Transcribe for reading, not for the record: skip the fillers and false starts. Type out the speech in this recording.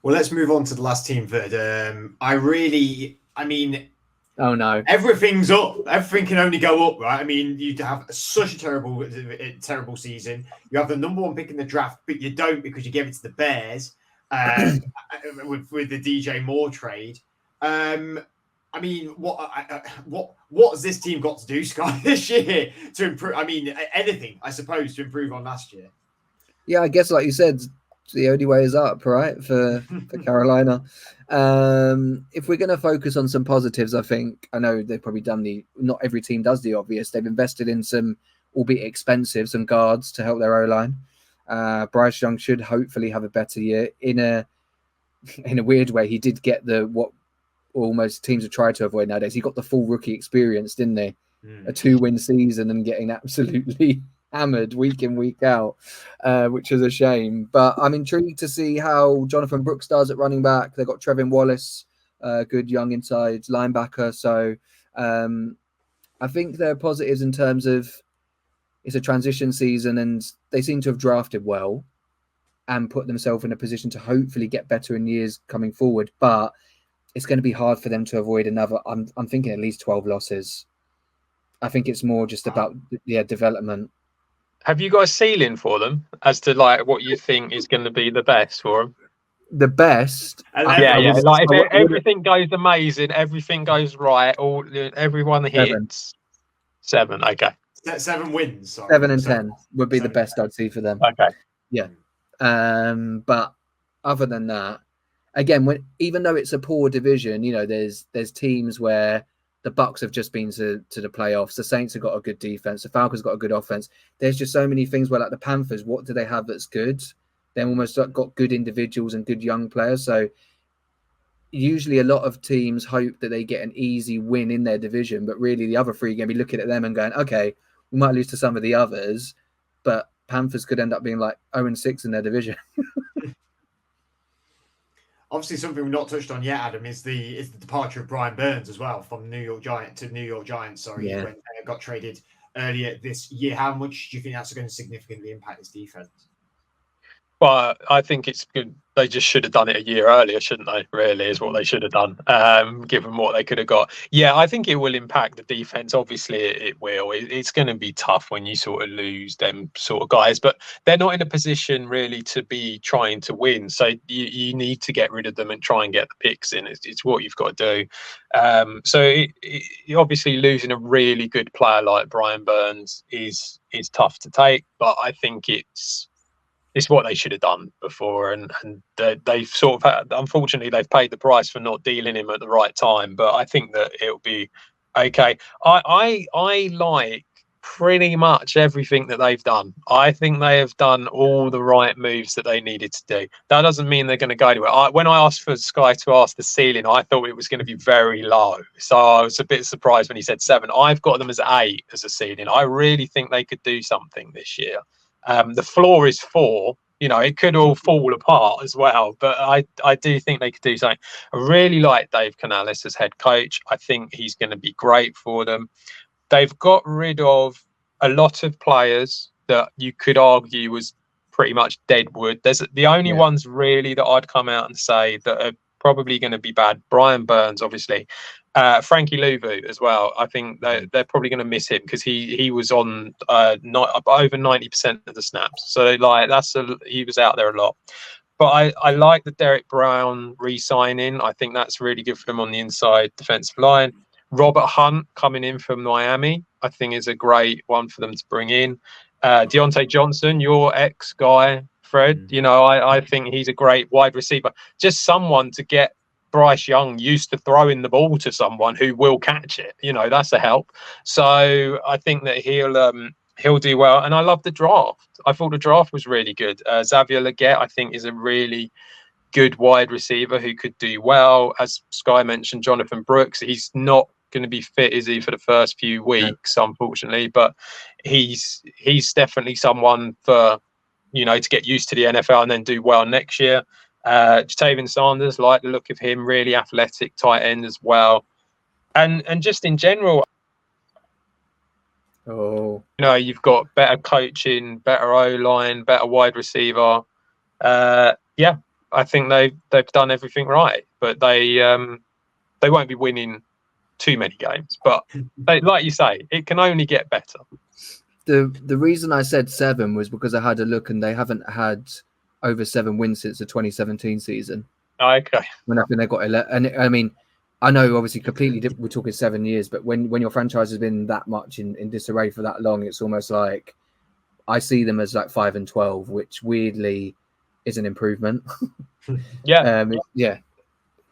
Well, let's move on to the last team, Verd. Oh no, everything's up. Everything can only go up, right? I mean, you have such a terrible season. You have the number one pick in the draft, but you don't because you gave it to the Bears with the DJ Moore trade. I mean, what's this team got to do, Sky, this year to improve? I mean, anything, I suppose, to improve on last year. Yeah, I guess like you said, the only way is up, right? For Carolina. If we're going to focus on some positives, I know they've probably done not every team does the obvious. They've invested in some, albeit expensive, some guards to help their O-line. Bryce Young should hopefully have a better year. In a weird way, he did get what almost teams have tried to avoid nowadays. He got the full rookie experience, didn't he? A 2-win season and getting absolutely hammered week in, week out, which is a shame. But I'm intrigued to see how Jonathan Brooks does at running back. They've got Trevin Wallace, good young inside linebacker. So I think there are positives in terms of it's a transition season and they seem to have drafted well and put themselves in a position to hopefully get better in years coming forward. But it's going to be hard for them to avoid another. I'm thinking at least 12 losses. I think it's more just about development. Have you got a ceiling for them as to like what you think is going to be the best for them? The best, yeah. Like if everything goes amazing, everything goes right, everyone hits 7. Okay, 7 wins. Sorry. 7 and 10 would be the best I'd see for them. Okay, yeah. But other than that, again, even though it's a poor division, there's teams where the Bucks have just been to the playoffs. The Saints have got a good defense. The Falcons got a good offense. There's just so many things where, like the Panthers, what do they have that's good? They've almost got good individuals and good young players. So usually a lot of teams hope that they get an easy win in their division, but really the other 3 are going to be looking at them and going, okay, we might lose to some of the others, but Panthers could end up being like 0-6 in their division. Obviously, something we've not touched on yet, Adam, is the departure of Brian Burns as well from New York Giants. Sorry, yeah. When got traded earlier this year. How much do you think that's going to significantly impact his defense? Well, I think it's good. They just should have done it a year earlier, shouldn't they? Really, is what they should have done, given what they could have got. Yeah, I think it will impact the defense. Obviously, it will. It's going to be tough when you sort of lose them sort of guys, but they're not in a position really to be trying to win. So you need to get rid of them and try and get the picks in. It's what you've got to do. So obviously losing a really good player like Brian Burns is tough to take, but I think it's what they should have done before, and they've sort of had, unfortunately they've paid the price for not dealing him at the right time. But I think that it'll be okay. I like pretty much everything that they've done. I think they have done all the right moves that they needed to do. That doesn't mean they're going to go anywhere. When I asked for Sky to ask the ceiling, I thought it was going to be very low. So I was a bit surprised when he said 7. I've got them as 8 as a ceiling. I really think they could do something this year. The floor is 4. It could all fall apart as well, but I do think they could do something. I really like Dave Canales as head coach. I think he's going to be great for them. They've got rid of a lot of players that you could argue was pretty much deadwood. There's the only ones really that I'd come out and say that are probably going to be bad. Brian Burns, obviously. Frankie Louvu as well. I think they're probably going to miss him because he was on over 90% of the snaps. So like he was out there a lot. But I like the Derek Brown re-signing. I think that's really good for them on the inside defensive line. Robert Hunt coming in from Miami, I think is a great one for them to bring in. Deontay Johnson, your ex-guy, Fred, I think he's a great wide receiver. Just someone to get Bryce Young used to throwing the ball to someone who will catch it. That's a help. So I think that he'll do well. And I love the draft. I thought the draft was really good. Xavier Legette, I think, is a really good wide receiver who could do well. As Sky mentioned, Jonathan Brooks, he's not going to be fit, is he, for the first few weeks, unfortunately, but he's definitely someone for to get used to the NFL and then do well next year. Jatavian Sanders, like the look of him, really athletic tight end as well, and just in general, you've got better coaching, better O-line, better wide receiver. I think they've done everything right, but they won't be winning too many games. But like you say, it can only get better. The reason I said 7 was because I had a look and they haven't had over 7 wins since the 2017 season. Okay. When I think they got 11. And I mean, I know obviously completely different. We're talking 7 years, but when your franchise has been that much in disarray for that long, it's almost like I see them as like 5 and 12, which weirdly is an improvement. Yeah. Yeah.